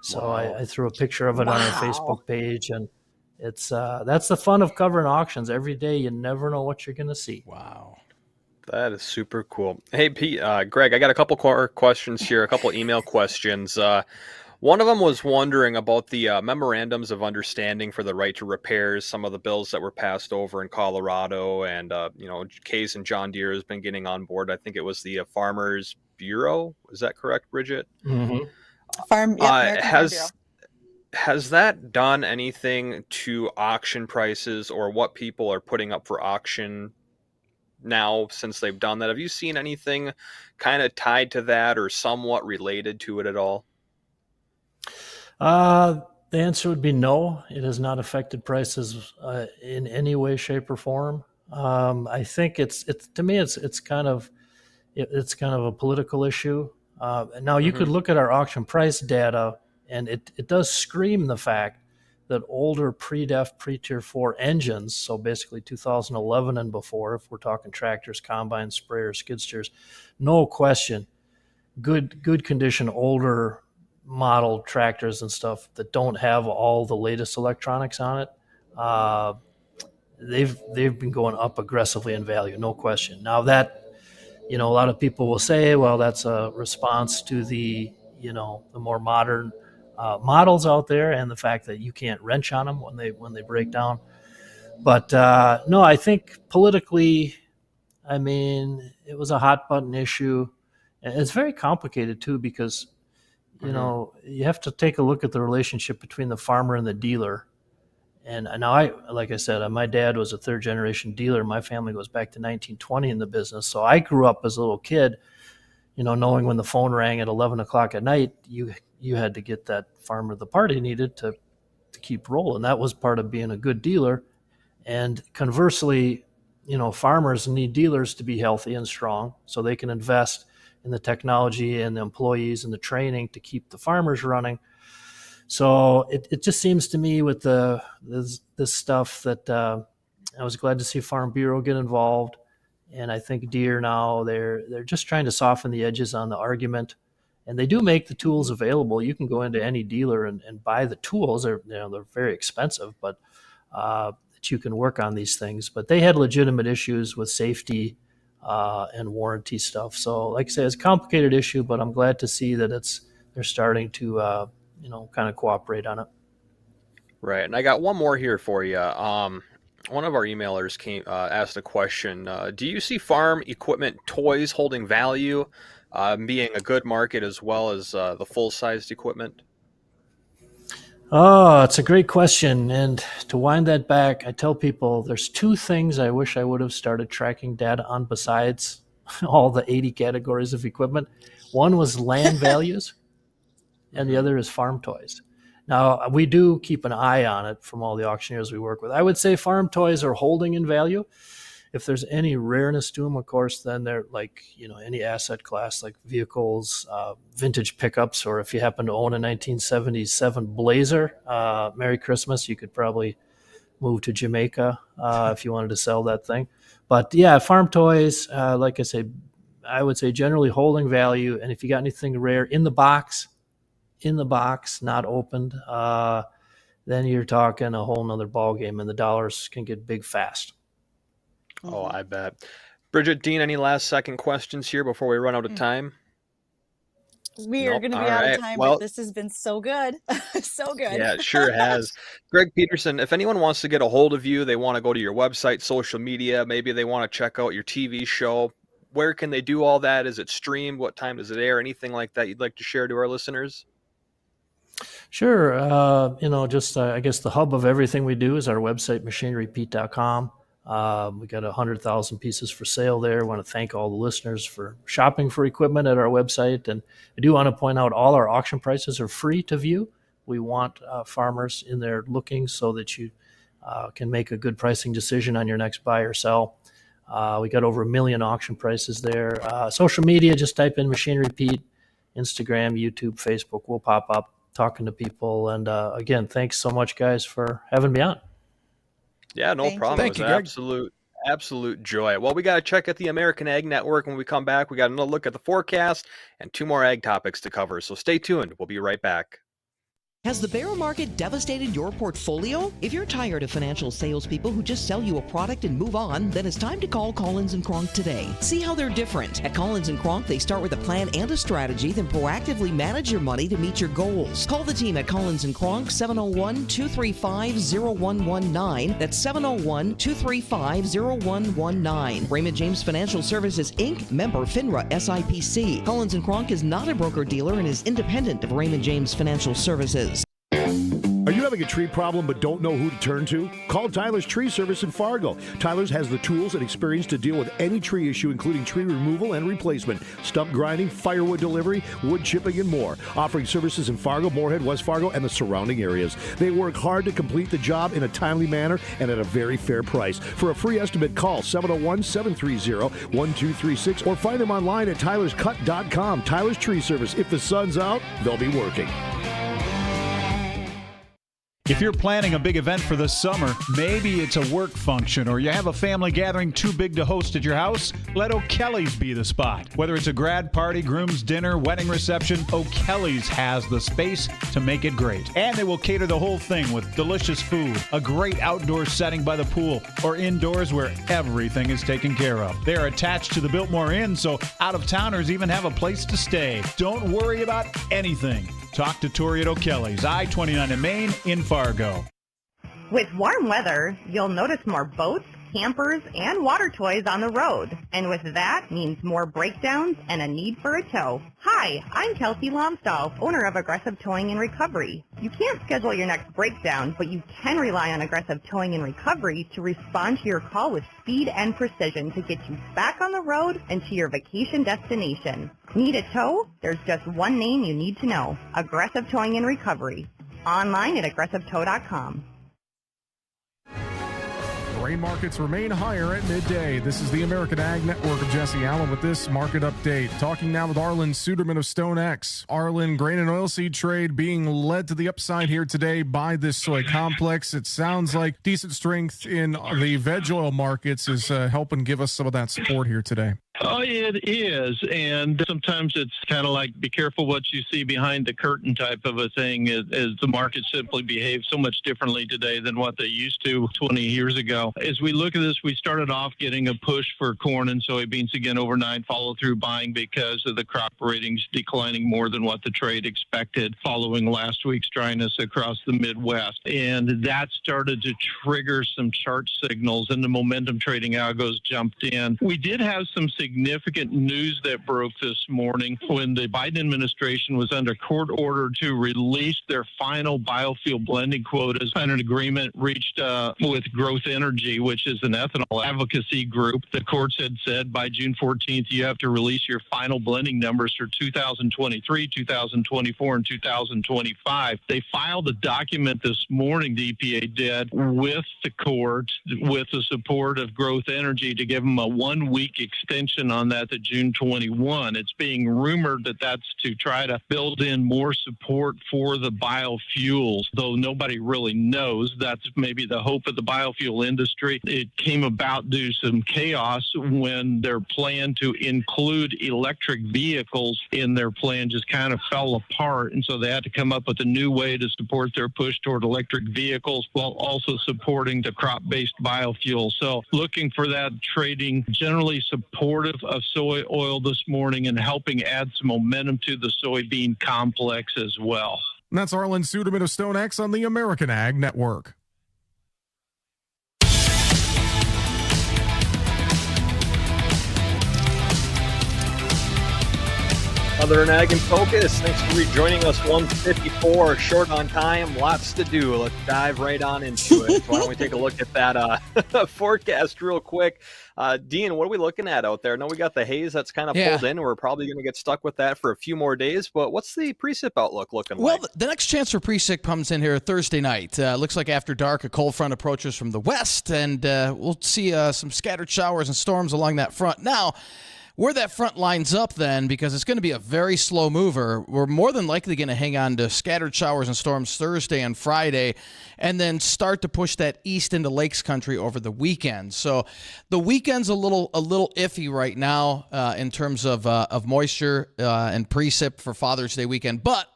So I threw a picture of it on our Facebook page, and it's that's the fun of covering auctions. Every day, you never know what you're going to see. Wow. That is super cool. Hey, Pete, Greg, I got a couple questions here, a couple email questions. One of them was wondering about the memorandums of understanding for the right to repairs, some of the bills that were passed over in Colorado, and Case and John Deere has been getting on board. I think it was the Farmers Bureau. Is that correct, Bridgette? Mm-hmm. Farm Bureau. Has that done anything to auction prices or what people are putting up for auction now since they've done that? Have you seen anything kind of tied to that or somewhat related to it at all? The answer would be no. It has not affected prices in any way, shape, or form. I think it's to me it's kind of a political issue. Now you could look at our auction price data, and it does scream the fact that older pre-def, pre-tier 4 engines, so basically 2011 and before, if we're talking tractors, combines, sprayers, skid steers, no question, good condition, older model tractors and stuff that don't have all the latest electronics on it, they've been going up aggressively in value, no question. Now that, a lot of people will say, well, that's a response to the more modern models out there and the fact that you can't wrench on them when they break down. But no, I think politically, it was a hot button issue. And it's very complicated too, because you know, you have to take a look at the relationship between the farmer and the dealer. And now like I said, my dad was a third generation dealer. My family goes back to 1920 in the business. So I grew up as a little kid, you know, knowing when the phone rang at 11 o'clock at night, you had to get that farmer the part he needed to keep rolling. That was part of being a good dealer. And conversely, you know, farmers need dealers to be healthy and strong so they can invest in the technology and the employees and the training to keep the farmers running. So it just seems to me with this stuff that I was glad to see Farm Bureau get involved. And I think Deere now, they're just trying to soften the edges on the argument. And they do make the tools available. You can go into any dealer and buy the tools. They're very expensive, but that you can work on these things. But they had legitimate issues with safety and warranty stuff. So like I say, it's a complicated issue, but I'm glad to see that they're starting to kind of cooperate on it. Right. And I got one more here for you. One of our emailers asked a question. Do you see farm equipment toys holding value, being a good market as well as the full-sized equipment? Oh, it's a great question. And to wind that back, I tell people there's two things I wish I would have started tracking data on besides all the 80 categories of equipment. One was land values, and the other is farm toys. Now, we do keep an eye on it from all the auctioneers we work with. I would say farm toys are holding in value. If there's any rareness to them, of course, then they're like, any asset class like vehicles, vintage pickups, or if you happen to own a 1977 Blazer, Merry Christmas, you could probably move to Jamaica if you wanted to sell that thing. But yeah, farm toys, like I say, I would say generally holding value. And if you got anything rare in the box, not opened, then you're talking a whole nother ball game, and the dollars can get big fast. Oh, I bet. Bridgette, Dean, any last second questions here before we run out of time? We are going to be out of time, but this has been so good. So good. Yeah, it sure has. Greg Peterson, if anyone wants to get a hold of you, they want to go to your website, social media, maybe they want to check out your TV show, where can they do all that? Is it streamed? What time does it air? Anything like that you'd like to share to our listeners? Sure. I guess the hub of everything we do is our website, machinerypete.com. We got 100,000 pieces for sale there. I want to thank all the listeners for shopping for equipment at our website. And I do want to point out all our auction prices are free to view. We want farmers in there looking so that you can make a good pricing decision on your next buy or sell. We got over 1 million auction prices there. Social media, just type in Machinery Pete, Instagram, YouTube, Facebook, will pop up, talking to people. And again, thanks so much, guys, for having me on. Yeah, no problem. Thank you, Greg. Absolute joy. Well, we got to check at the American Ag Network. When we come back, we got another look at the forecast and 2 more ag topics to cover. So stay tuned. We'll be right back. Has the bear market devastated your portfolio? If you're tired of financial salespeople who just sell you a product and move on, then it's time to call Collins & Kronk today. See how they're different. At Collins & Kronk, they start with a plan and a strategy, then proactively manage your money to meet your goals. Call the team at Collins & Kronk, 701-235-0119. That's 701-235-0119. Raymond James Financial Services, Inc., member FINRA SIPC. Collins & Kronk is not a broker-dealer and is independent of Raymond James Financial Services. Are you having a tree problem but don't know who to turn to? Call Tyler's Tree Service in Fargo. Tyler's has the tools and experience to deal with any tree issue, including tree removal and replacement, stump grinding, firewood delivery, wood chipping, and more. Offering services in Fargo, Moorhead, West Fargo, and the surrounding areas. They work hard to complete the job in a timely manner and at a very fair price. For a free estimate, call 701-730-1236 or find them online at tylerscut.com. Tyler's Tree Service. If the sun's out, they'll be working. If you're planning a big event for the summer, maybe it's a work function or you have a family gathering too big to host at your house, let O'Kelly's be the spot. Whether it's a grad party, groom's dinner, wedding reception, O'Kelly's has the space to make it great. And they will cater the whole thing with delicious food, a great outdoor setting by the pool, or indoors where everything is taken care of. They are attached to the Biltmore Inn, so out-of-towners even have a place to stay. Don't worry about anything. Talk to Tori at O'Kelly's, I-29 in Maine, in Fargo. With warm weather, you'll notice more boats, campers, and water toys on the road. And with that means more breakdowns and a need for a tow. Hi, I'm Kelsey Lomstall, owner of Aggressive Towing and Recovery. You can't schedule your next breakdown, but you can rely on Aggressive Towing and Recovery to respond to your call with speed and precision to get you back on the road and to your vacation destination. Need a tow? There's just one name you need to know. Aggressive Towing and Recovery. Online at aggressivetow.com. Grain markets remain higher at midday. This is the American Ag Network of Jesse Allen with this market update. Talking now with Arlen Suderman of StoneX. Arlen, grain and oilseed trade being led to the upside here today by this soy complex. It sounds like decent strength in the veg oil markets is helping give us some of that support here today. Oh, it is. And sometimes it's kind of like be careful what you see behind the curtain type of a thing as the market simply behaves so much differently today than what they used to 20 years ago. As we look at this, we started off getting a push for corn and soybeans again overnight, follow through buying because of the crop ratings declining more than what the trade expected following last week's dryness across the Midwest. And that started to trigger some chart signals and the momentum trading algos jumped in. We did have some significant news that broke this morning when the Biden administration was under court order to release their final biofuel blending quotas and an agreement reached with Growth Energy, which is an ethanol advocacy group. The courts had said by June 14th, you have to release your final blending numbers for 2023, 2024, and 2025. They filed a document this morning, the EPA did, with the court, with the support of Growth Energy to give them a 1-week extension on that to June 21. It's being rumored that that's to try to build in more support for the biofuels, though nobody really knows. That's maybe the hope of the biofuel industry. It came about due to some chaos when their plan to include electric vehicles in their plan just kind of fell apart. And so they had to come up with a new way to support their push toward electric vehicles while also supporting the crop-based biofuel. So looking for that trading, generally supportive of soy oil this morning and helping add some momentum to the soybean complex as well. And that's Arlen Suderman of StoneX on the American Ag Network. Southern Ag in Focus. Thanks for rejoining us. 154, short on time, lots to do. Let's dive right on into it. Why don't we take a look at that forecast real quick? Dean, what are we looking at out there? I know we got the haze that's kind of pulled in. We're probably going to get stuck with that for a few more days, but what's the precip outlook looking like? Well, the next chance for precip comes in here Thursday night. Looks like after dark, a cold front approaches from the west, and we'll see some scattered showers and storms along that front. Now, where that front lines up then, because it's going to be a very slow mover, we're more than likely going to hang on to scattered showers and storms Thursday and Friday, and then start to push that east into Lakes Country over the weekend. So the weekend's a little iffy right now in terms of moisture and precip for Father's Day weekend, but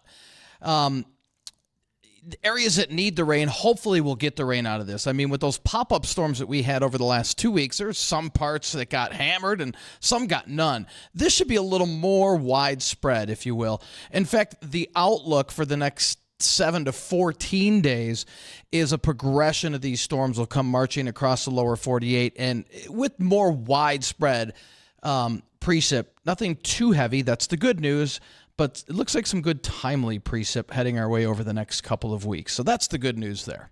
the areas that need the rain, hopefully we'll get the rain out of this. I mean, with those pop-up storms that we had over the last 2 weeks, there's some parts that got hammered and some got none. This should be a little more widespread, if you will. In fact, the outlook for the next 7 to 14 days is a progression of these storms will come marching across the lower 48 and with more widespread precip. Nothing too heavy. That's the good news. But it looks like some good timely precip heading our way over the next couple of weeks. So that's the good news there.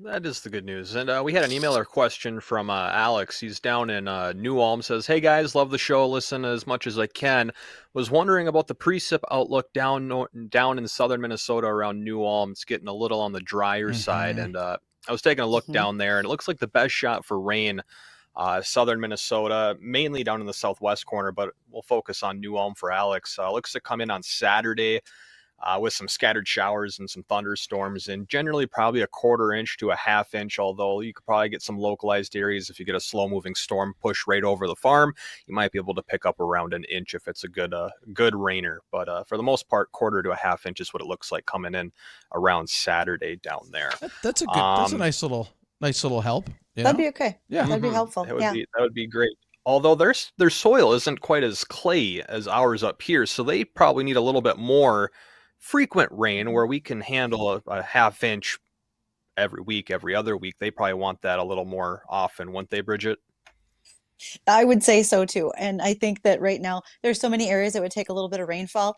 That is the good news. And we had an emailer question from Alex. He's down in New Ulm. Says, hey, guys, love the show. Listen as much as I can. Was wondering about the precip outlook down in southern Minnesota around New Ulm. It's getting a little on the drier side. And I was taking a look down there, and it looks like the best shot for rain southern Minnesota, mainly down in the southwest corner, but we'll focus on New Ulm for Alex. Looks to come in on Saturday with some scattered showers and some thunderstorms, and generally probably a 1/4 inch to a 1/2 inch, although you could probably get some localized areas. If you get a slow-moving storm push right over the farm, you might be able to pick up around 1 inch if it's a good rainer. But for the most part, 1/4 to a 1/2 inch is what it looks like coming in around Saturday down there. That's a nice little help. That'd be okay. Yeah. That'd be helpful. That would be great. Although their soil isn't quite as clay as ours up here, so they probably need a little bit more frequent rain where we can handle a 1/2 inch every week, every other week, they probably want that a little more often, wouldn't they, Bridgette? I would say so too. And I think that right now there's so many areas that would take a little bit of rainfall.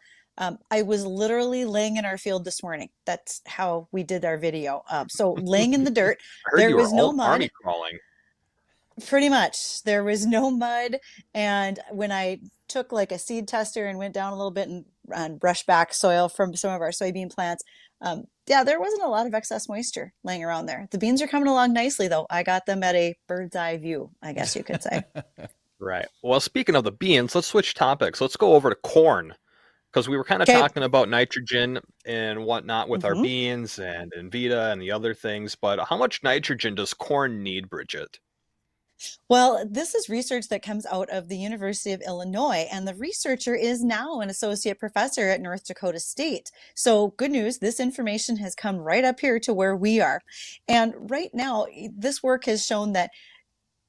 I was literally laying in our field this morning. That's how we did our video. So laying in the dirt, there was no mud. Army crawling. Pretty much. There was no mud. And when I took like a seed tester and went down a little bit and brushed back soil from some of our soybean plants, there wasn't a lot of excess moisture laying around there. The beans are coming along nicely, though. I got them at a bird's eye view, I guess you could say. Right. Well, speaking of the beans, let's switch topics. Let's go over to corn, because we were kind of talking about nitrogen and whatnot with our beans and Vita and the other things. But how much nitrogen does corn need, Bridgette? Well, this is research that comes out of the University of Illinois, and the researcher is now an associate professor at North Dakota State. So good news, this information has come right up here to where we are. And right now, this work has shown that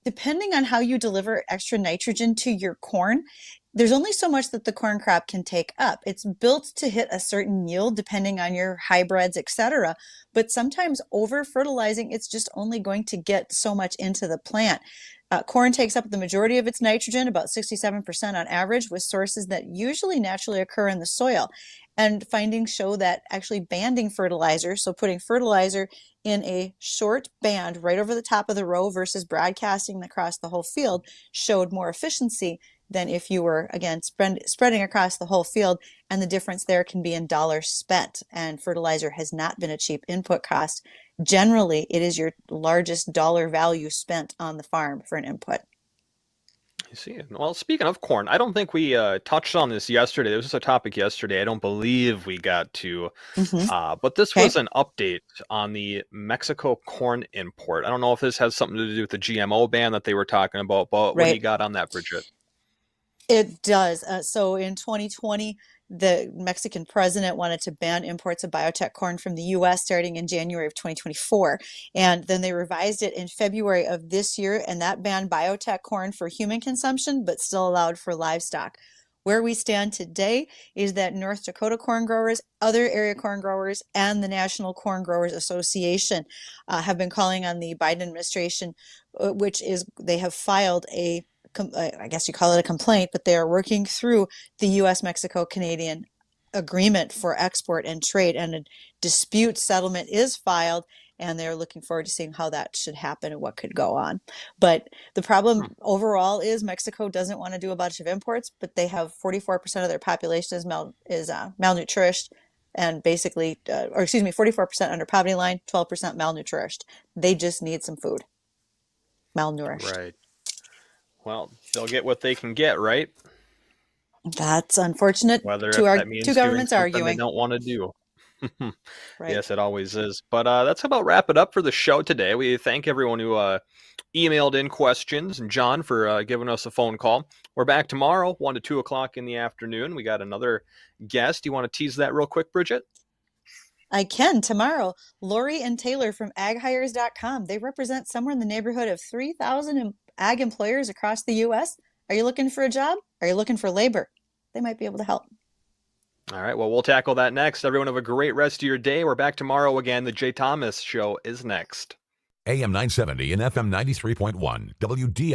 depending on how you deliver extra nitrogen to your corn, there's only so much that the corn crop can take up. It's built to hit a certain yield depending on your hybrids, etc. But sometimes over fertilizing, it's just only going to get so much into the plant. Corn takes up the majority of its nitrogen, about 67% on average, with sources that usually naturally occur in the soil. And findings show that actually banding fertilizer, so putting fertilizer in a short band right over the top of the row versus broadcasting across the whole field, showed more efficiency than if you were, again, spreading across the whole field. And the difference there can be in dollars spent. And fertilizer has not been a cheap input cost. Generally, it is your largest dollar value spent on the farm for an input. I see. Well, speaking of corn, I don't think we touched on this yesterday. This was a topic yesterday. I don't believe we got to. But this was an update on the Mexico corn import. I don't know if this has something to do with the GMO ban that they were talking about, but what do you got on that, Bridgette? It does. So in 2020, the Mexican president wanted to ban imports of biotech corn from the U.S. starting in January of 2024. And then they revised it in February of this year, and that banned biotech corn for human consumption, but still allowed for livestock. Where we stand today is that North Dakota corn growers, other area corn growers, and the National Corn Growers Association have been calling on the Biden administration, which is they have filed a I guess you call it a complaint, but they are working through the U.S.-Mexico-Canadian agreement for export and trade, and a dispute settlement is filed, and they're looking forward to seeing how that should happen and what could go on. But the problem overall is Mexico doesn't want to do a bunch of imports, but they have 44% of their population is malnourished, and basically, 44% under poverty line, 12% malnourished. They just need some food. Malnourished. Right. Well, they'll get what they can get, right? That's unfortunate. Whether Two arguments governments arguing. They don't want to do. Right. Yes, it always is. But that's about wrap it up for the show today. We thank everyone who emailed in questions, and John for giving us a phone call. We're back tomorrow, 1 to 2 o'clock in the afternoon. We got another guest. You want to tease that real quick, Bridgette? I can. Tomorrow, Lori and Taylor from aghires.com. They represent somewhere in the neighborhood of 3,000 ag employers across the U.S. Are you looking for a job? Are you looking for labor? They might be able to help. All right. Well, we'll tackle that next. Everyone have a great rest of your day. We're back tomorrow again. The Jay Thomas Show is next. AM 970 and FM 93.1 WDAY.